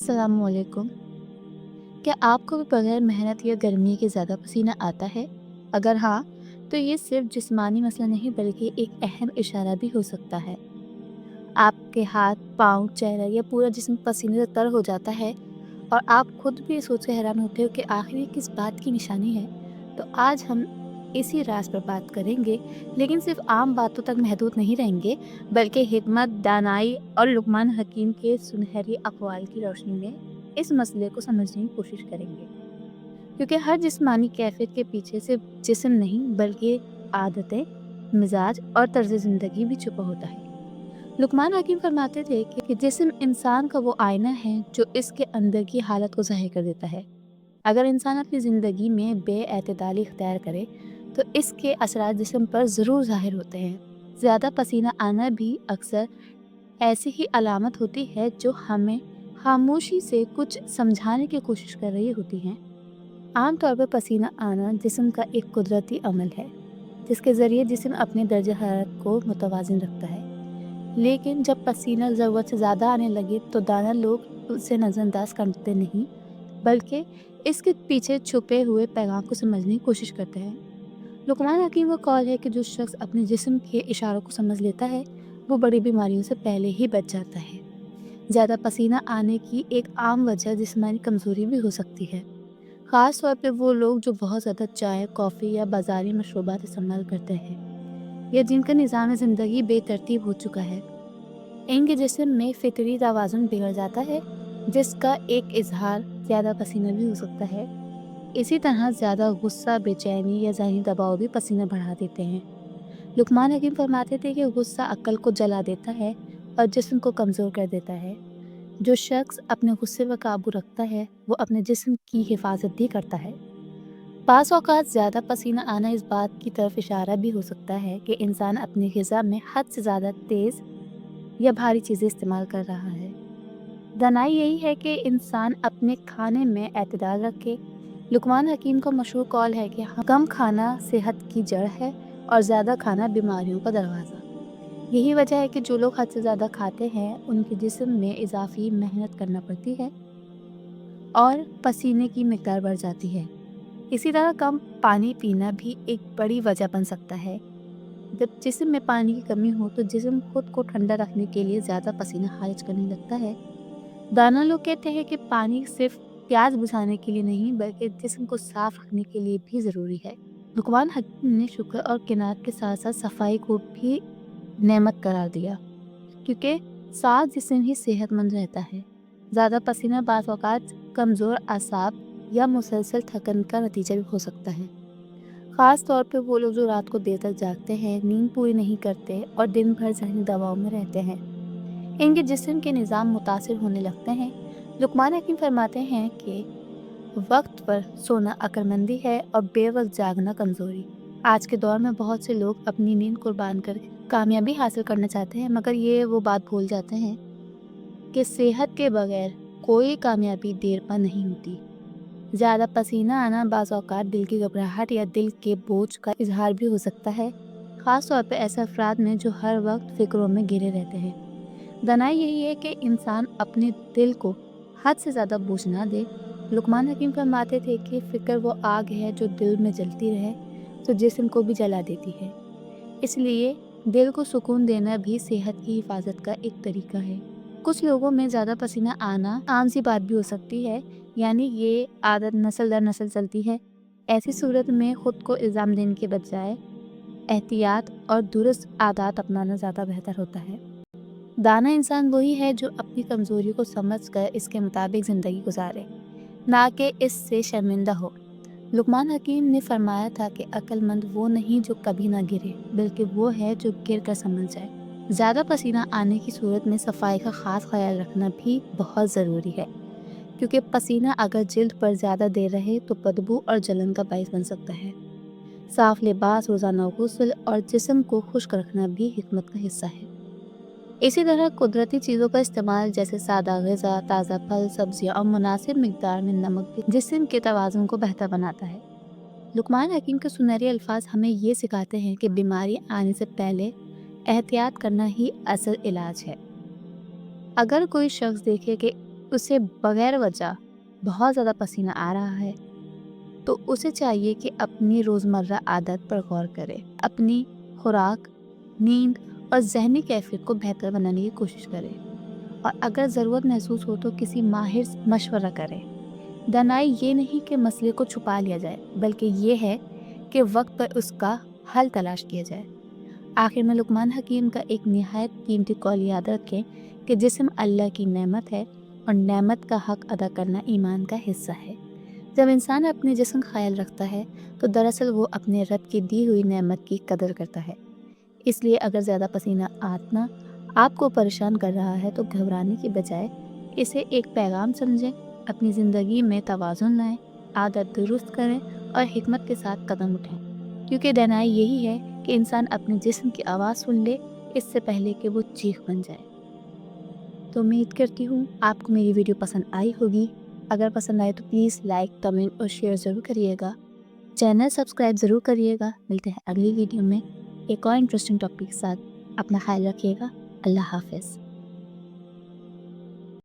अस्सलाम वालेकुम। क्या आपको भी बगैर मेहनत या गर्मी के ज़्यादा पसीना आता है? अगर हाँ, तो ये सिर्फ जिस्मानी मसला नहीं बल्कि एक अहम इशारा भी हो सकता है। आपके हाथ, पाँव, चेहरा या पूरा जिस्म पसीने से तर हो जाता है और आप खुद भी ये सोच के हैरान होते हो कि आखिर ये किस बात की निशानी है। तो आज हम इसी राज पर बात करेंगे, लेकिन सिर्फ आम बातों तक महदूद नहीं रहेंगे, बल्कि हिकमत, दानाई और लुक़मान हकीम के सुनहरी अक़वाल की रोशनी में इस मसले को समझने की कोशिश करेंगे। क्योंकि हर जिस्मानी कैफ़ियत के पीछे सिर्फ जिस्म नहीं बल्कि आदतें, मिजाज और तर्ज़ ज़िंदगी भी छुपा होता है। लुक़मान हकीम फरमाते थे कि जिस्म इंसान का वो आईना है जो इसके अंदर की हालत को ज़ाहिर कर देता है। अगर इंसान अपनी ज़िंदगी में बेएतदाली इख्तियार करे तो इसके असरात जिस्म पर ज़रूर ज़ाहिर होते हैं। ज़्यादा पसीना आना भी अक्सर ऐसी ही अलामत होती है जो हमें खामोशी से कुछ समझाने की कोशिश कर रही होती हैं। आम तौर पर पसीना आना जिस्म का एक कुदरती अमल है जिसके ज़रिए जिस्म अपने दर्जा हरारत को मुतवाज़िन रखता है। लेकिन जब पसीना ज़रूरत से ज़्यादा आने लगे तो दाना लोग उसे नज़रअंदाज करते नहीं बल्कि इसके पीछे छुपे हुए पैगाम को समझने की कोशिश करते हैं। लुक़मान हकीम का कौल है कि जो शख्स अपने जिस्म के इशारों को समझ लेता है वो बड़ी बीमारियों से पहले ही बच जाता है। ज़्यादा पसीना आने की एक आम वजह जिस्मानी कमज़ोरी भी हो सकती है, ख़ास तौर पे वो लोग जो बहुत ज़्यादा चाय, कॉफ़ी या बाज़ारी मशरूबात इस्तेमाल करते हैं या जिनका निज़ाम ज़िंदगी बेतरतीब हो चुका है। इनके जिस्म में फ़ितरी तवाज़ुन बिगड़ जाता है जिसका एक इज़हार ज़्यादा पसीना भी हो सकता है। इसी तरह ज़्यादा गुस्सा, बेचैनी या ज़हनी दबाव भी पसीना बढ़ा देते हैं। लुक़मान हकीम फरमाते थे कि गुस्सा अक्ल को जला देता है और जिस्म को कमज़ोर कर देता है। जो शख्स अपने गुस्से पर काबू रखता है वो अपने जिस्म की हिफाजत भी करता है। बाज़ औक़ात ज़्यादा पसीना आना इस बात की तरफ इशारा भी हो सकता है कि इंसान अपनी ग़िज़ा में हद से ज़्यादा तेज़ या भारी चीज़ें इस्तेमाल कर रहा है। दानाई यही है कि इंसान अपने खाने में एतदाल रखे। लुक़मान हकीम का मशहूर कौल है कि कम खाना सेहत की जड़ है और ज़्यादा खाना बीमारियों का दरवाज़ा। यही वजह है कि जो लोग हद से ज़्यादा खाते हैं उनके जिस्म में इजाफी मेहनत करना पड़ती है और पसीने की मिकदार बढ़ जाती है। इसी तरह कम पानी पीना भी एक बड़ी वजह बन सकता है। जब जिस्म में पानी की कमी हो तो जिस्म खुद को ठंडा रखने के लिए ज़्यादा पसीना खारिज करने लगता है। दाना लोग कहते हैं कि पानी सिर्फ प्यास बुझाने के लिए नहीं बल्कि जिस्म को साफ रखने के लिए भी ज़रूरी है। लुक़मान हकीम ने शुक्र और किनात के साथ साथ सफाई को भी नेमत करार दिया क्योंकि साफ जिस्म ही सेहतमंद रहता है। ज़्यादा पसीना बाज़ औक़ात कमज़ोर आसाब या मुसलसल थकन का नतीजा भी हो सकता है, ख़ास तौर पे वो लोग जो रात को देर तक जागते हैं, नींद पूरी नहीं करते और दिन भर ज़हनी दबाव में रहते हैं। इनके जिस्म के निज़ाम मुतासिर होने लगते हैं। लुक़मान हकीम फरमाते हैं कि वक्त पर सोना अक्लमंदी है और बेवक्त जागना कमज़ोरी। आज के दौर में बहुत से लोग अपनी नींद कुर्बान कर कामयाबी हासिल करना चाहते हैं मगर ये वो बात भूल जाते हैं कि सेहत के बगैर कोई कामयाबी देर पर नहीं होती। ज़्यादा पसीना आना बाज़ औक़ात दिल की घबराहट या दिल के बोझ का इजहार भी हो सकता है, ख़ास तौर पर ऐसे अफराद में जो हर वक्त फ़िक्रों में घिरे रहते हैं। दानाई यही है कि इंसान अपने दिल को हद से ज़्यादा बोझ ना दे। लुक़मान हकीम फरमाते थे कि फ़िक्र वो आग है जो दिल में जलती रहे तो जिस्म को भी जला देती है। इसलिए दिल को सुकून देना भी सेहत की हिफाजत का एक तरीका है। कुछ लोगों में ज़्यादा पसीना आना आम सी बात भी हो सकती है, यानी ये आदत नस्ल दर नस्ल चलती है। ऐसी सूरत में ख़ुद को इल्ज़ाम देने के बजाय एहतियात और दुरुस्त आदत अपनाना ज़्यादा बेहतर होता है। दाना इंसान वही है जो अपनी कमज़ोरी को समझकर इसके मुताबिक ज़िंदगी गुजारे, ना कि इससे शर्मिंदा हो। लुक़मान हकीम ने फरमाया था कि अक्लमंद वो नहीं जो कभी ना गिरे बल्कि वो है जो गिर कर संभल जाए। ज़्यादा पसीना आने की सूरत में सफाई का ख़ास ख्याल रखना भी बहुत ज़रूरी है क्योंकि पसीना अगर जिल्द पर ज़्यादा देर रहे तो बदबू और जलन का बाइस बन सकता है। साफ़ लिबास, रोज़ाना गुस्ल और जिस्म को खुश्क रखना भी हिकमत का हिस्सा है। इसी तरह कुदरती चीज़ों का इस्तेमाल जैसे सादा ग़िज़ा, ताज़ा फल, सब्जियाँ और मुनासिब मिकदार में नमक भी जिस्म के तवाज़ुन को बेहतर बनाता है। लुक़मान हकीम के सुनहरे अल्फाज हमें ये सिखाते हैं कि बीमारी आने से पहले एहतियात करना ही असल इलाज है। अगर कोई शख्स देखे कि اسے بغیر وجہ بہت زیادہ پسینہ آ رہا ہے تو اسے چاہیے کہ اپنی روزمرہ عادت پر غور کرے، اپنی خوراک، نیند اور ذہنی کیفیت کو بہتر بنانے کی کوشش کرے، اور اگر ضرورت محسوس ہو تو کسی ماہر سے مشورہ کرے۔ دانائی یہ نہیں کہ مسئلے کو چھپا لیا جائے، بلکہ یہ ہے کہ وقت پر اس کا حل تلاش کیا جائے۔ آخر میں لقمان حکیم کا ایک نہایت قیمتی قول یاد رکھیں کہ جسم اللہ کی نعمت ہے اور نعمت کا حق ادا کرنا ایمان کا حصہ ہے۔ جب انسان اپنے جسم کا خیال رکھتا ہے تو دراصل وہ اپنے رب کی دی ہوئی نعمت کی قدر کرتا ہے۔ اس لیے اگر زیادہ پسینہ آنا آپ کو پریشان کر رہا ہے تو گھبرانے کی بجائے اسے ایک پیغام سمجھیں، اپنی زندگی میں توازن لائیں، عادت درست کریں اور حکمت کے ساتھ قدم اٹھائیں، کیونکہ دانائی یہی ہے کہ انسان اپنے جسم کی آواز سن لے اس سے پہلے کہ وہ چیخ بن جائے۔ تو امید کرتی ہوں آپ کو میری ویڈیو پسند آئی ہوگی۔ اگر پسند آئے تو پلیز لائک، کمنٹ اور شیئر ضرور کریے گا۔ چینل سبسکرائب ضرور کریے گا۔ ملتے ہیں اگلی ویڈیو میں ایک اور انٹرسٹنگ ٹاپک کے ساتھ۔ اپنا خیال رکھیے گا۔ اللہ حافظ۔